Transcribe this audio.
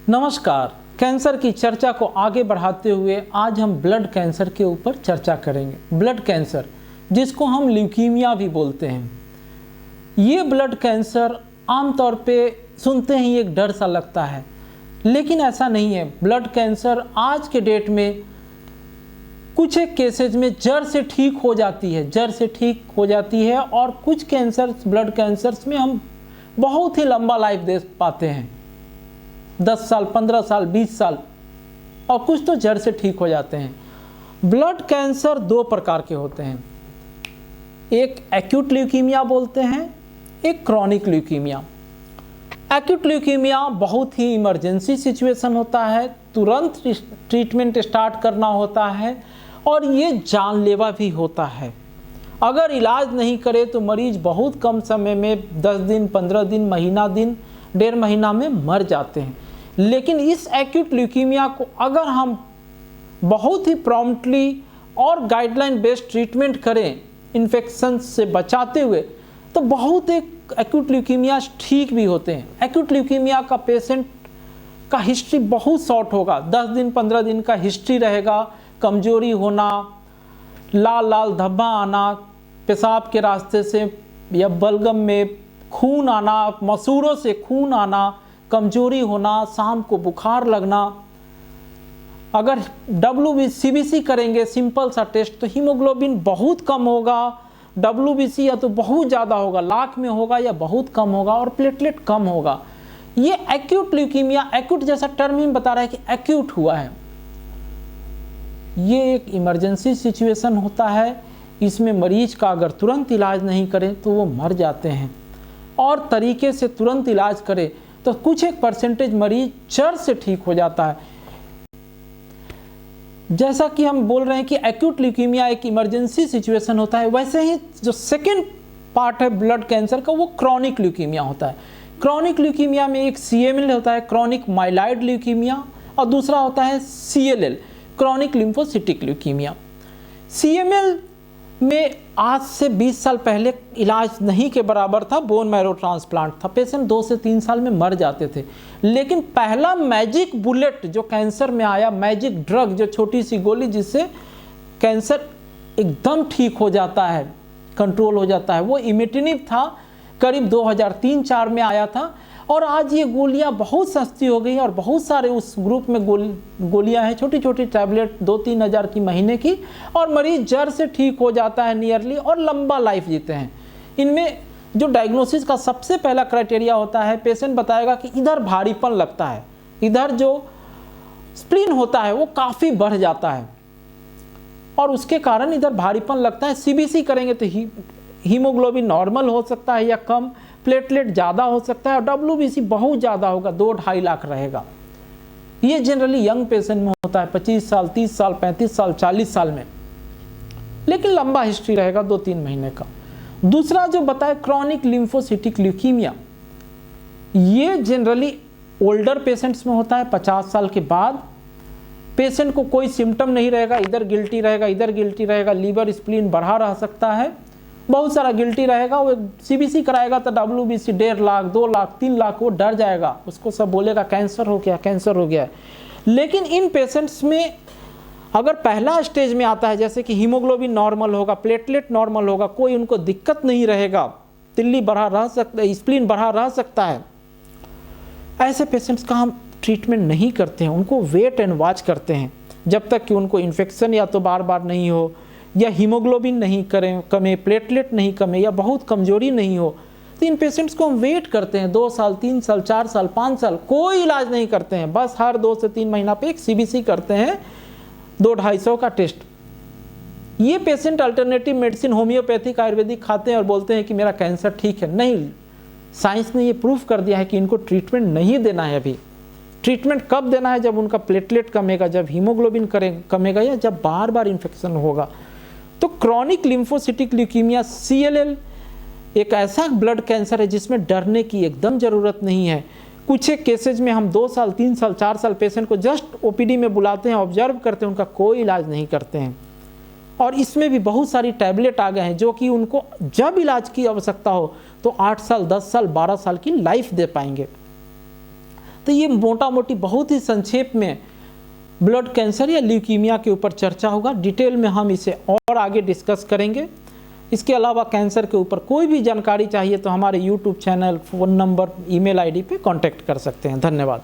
नमस्कार। कैंसर की चर्चा को आगे बढ़ाते हुए आज हम ब्लड कैंसर के ऊपर चर्चा करेंगे। ब्लड कैंसर, जिसको हम ल्यूकीमिया भी बोलते हैं, ये ब्लड कैंसर आमतौर पे सुनते ही एक डर सा लगता है, लेकिन ऐसा नहीं है। ब्लड कैंसर आज के डेट में कुछ एक केसेज में जड़ से ठीक हो जाती है और कुछ कैंसर, ब्लड कैंसर्स में हम बहुत ही लंबा लाइफ दे पाते हैं, 10 साल, 15 साल, 20 साल, और कुछ तो जड़ से ठीक हो जाते हैं। ब्लड कैंसर दो प्रकार के होते हैं, एक एक्यूट ल्यूकीमिया बोलते हैं, एक क्रॉनिक ल्यूकीमिया। एक्यूट ल्यूकीमिया बहुत ही इमरजेंसी सिचुएशन होता है, तुरंत ट्रीटमेंट स्टार्ट करना होता है और ये जानलेवा भी होता है। अगर इलाज नहीं करे तो मरीज बहुत कम समय में 10 दिन, 15 दिन, महीना दिन, 1.5 महीना में मर जाते हैं। लेकिन इस एक्यूट ल्यूकीमिया को अगर हम बहुत ही प्रॉम्प्टली और गाइडलाइन बेस्ड ट्रीटमेंट करें, इन्फेक्शन से बचाते हुए, तो बहुत एक एक्यूट ल्यूकीमिया ठीक भी होते हैं। एक्यूट ल्यूकीमिया का पेशेंट का हिस्ट्री बहुत शॉर्ट होगा, 10 दिन, 15 दिन का हिस्ट्री रहेगा। कमजोरी होना, लाल लाल धब्बा आना, पेशाब के रास्ते से या बलगम में खून आना, मसूड़ों से खून आना, कमजोरी होना, शाम को बुखार लगना। अगर WBC करेंगे, सिंपल सा टेस्ट, तो हीमोग्लोबिन बहुत कम होगा। WBC या तो बहुत ज़्यादा होगा, लाख में होगा, या बहुत कम होगा, और प्लेटलेट कम होगा। ये एक्यूट ल्यूकीमिया, एक्यूट जैसा टर्म ही बता रहा है कि एक्यूट हुआ है। ये एक इमरजेंसी सिचुएशन होता है, इसमें मरीज का अगर तुरंत इलाज नहीं करें तो वो मर जाते हैं, और तरीके से तुरंत इलाज करें तो कुछ एक परसेंटेज मरीज जड़ से ठीक हो जाता है। जैसा कि हम बोल रहे हैं कि एक्यूट ल्यूकीमिया एक इमरजेंसी सिचुएशन होता है, वैसे ही जो सेकेंड पार्ट है ब्लड कैंसर का, वो क्रॉनिक ल्यूकीमिया होता है। क्रॉनिक ल्यूकीमिया में एक CML होता है, क्रॉनिक माइलॉइड ल्यूकीमिया, और दूसरा होता है CLL, chronic lymphocytic leukaemia. CML में आज से 20 साल पहले इलाज नहीं के बराबर था, बोन मैरो ट्रांसप्लांट था, पेशेंट 2 से 3 साल में मर जाते थे। लेकिन पहला मैजिक बुलेट जो कैंसर में आया, मैजिक ड्रग, जो छोटी सी गोली जिससे कैंसर एकदम ठीक हो जाता है, कंट्रोल हो जाता है, वो इमिटिनिब था, करीब 2003-4 में आया था। और आज ये गोलियां बहुत सस्ती हो गई और बहुत सारे उस ग्रुप में गोलियां हैं, छोटी छोटी टैबलेट 2-3 हज़ार की महीने की, और मरीज जड़ से ठीक हो जाता है नियरली, और लंबा लाइफ जीते हैं। इनमें जो डायग्नोसिस का सबसे पहला क्राइटेरिया होता है, पेशेंट बताएगा कि इधर भारीपन लगता है, इधर जो स्प्लीन होता है वो काफ़ी बढ़ जाता है, और उसके कारण इधर भारीपन लगता है। CBC करेंगे तो हीमोग्लोबिन नॉर्मल हो सकता है या कम, प्लेटलेट ज़्यादा हो सकता है, और WBC बहुत ज़्यादा होगा, 2-2.5 लाख रहेगा। ये जनरली यंग पेशेंट में होता है, 25 साल, 30 साल, 35 साल, 40 साल में, लेकिन लंबा हिस्ट्री रहेगा 2-3 महीने का। दूसरा जो बताए क्रॉनिक लिम्फोसिटिक ल्यूकीमिया, ये जनरली ओल्डर पेशेंट्स में होता है, 50 साल के बाद। पेशेंट को कोई सिम्टम नहीं रहेगा, इधर गिल्टी रहेगा, इधर गिल्टी रहेगा, लीवर स्प्लीन बढ़ा रह सकता है, बहुत सारा गिल्टी रहेगा। वो CBC कराएगा तो WBC 1.5 लाख, 2 लाख, 3 लाख, वो डर जाएगा, उसको सब बोलेगा कैंसर हो गया, कैंसर हो गया। लेकिन इन पेशेंट्स में अगर पहला स्टेज में आता है, जैसे कि हीमोग्लोबिन नॉर्मल होगा, प्लेटलेट नॉर्मल होगा, कोई उनको दिक्कत नहीं रहेगा, तिल्ली बढ़ा रह सकता है, स्प्लीन बढ़ा रह सकता है, ऐसे पेशेंट्स का हम ट्रीटमेंट नहीं करते हैं, उनको वेट एंड वॉच करते हैं जब तक कि उनको इन्फेक्शन या तो बार बार नहीं हो, या हीमोग्लोबिन नहीं कमे, प्लेटलेट नहीं कमे, या बहुत कमजोरी नहीं हो। तो इन पेशेंट्स को हम वेट करते हैं 2 साल, 3 साल, 4 साल, 5 साल, कोई इलाज नहीं करते हैं, बस हर 2 से 3 महीना पे एक CBC करते हैं, 200-250 का टेस्ट। ये patient alternative medicine, homeopathic, Ayurvedic खाते हैं और बोलते हैं कि मेरा कैंसर ठीक है। नहीं, साइंस ने ये प्रूफ कर दिया है कि इनको ट्रीटमेंट नहीं देना है। अभी ट्रीटमेंट कब देना है? जब उनका प्लेटलेट कमेगा, जब हीमोग्लोबिन कमेगा, या जब बार बार इन्फेक्शन होगा। तो क्रॉनिक लिम्फोसिटिक ल्यूकीमिया CLL एक ऐसा ब्लड कैंसर है जिसमें डरने की एकदम ज़रूरत नहीं है। कुछ एक केसेज में हम 2 साल, 3 साल, 4 साल पेशेंट को जस्ट OPD में बुलाते हैं, ऑब्जर्व करते हैं, उनका कोई इलाज नहीं करते हैं। और इसमें भी बहुत सारी टैबलेट आ गए हैं जो कि उनको जब इलाज की आवश्यकता हो तो 8 साल, 10 साल, 12 साल की लाइफ दे पाएंगे। तो ये मोटा मोटी बहुत ही संक्षेप में ब्लड कैंसर या ल्यूकीमिया के ऊपर चर्चा होगा। डिटेल में हम इसे और आगे डिस्कस करेंगे। इसके अलावा कैंसर के ऊपर कोई भी जानकारी चाहिए तो हमारे YouTube channel, phone number, email ID पे कांटेक्ट कर सकते हैं। धन्यवाद।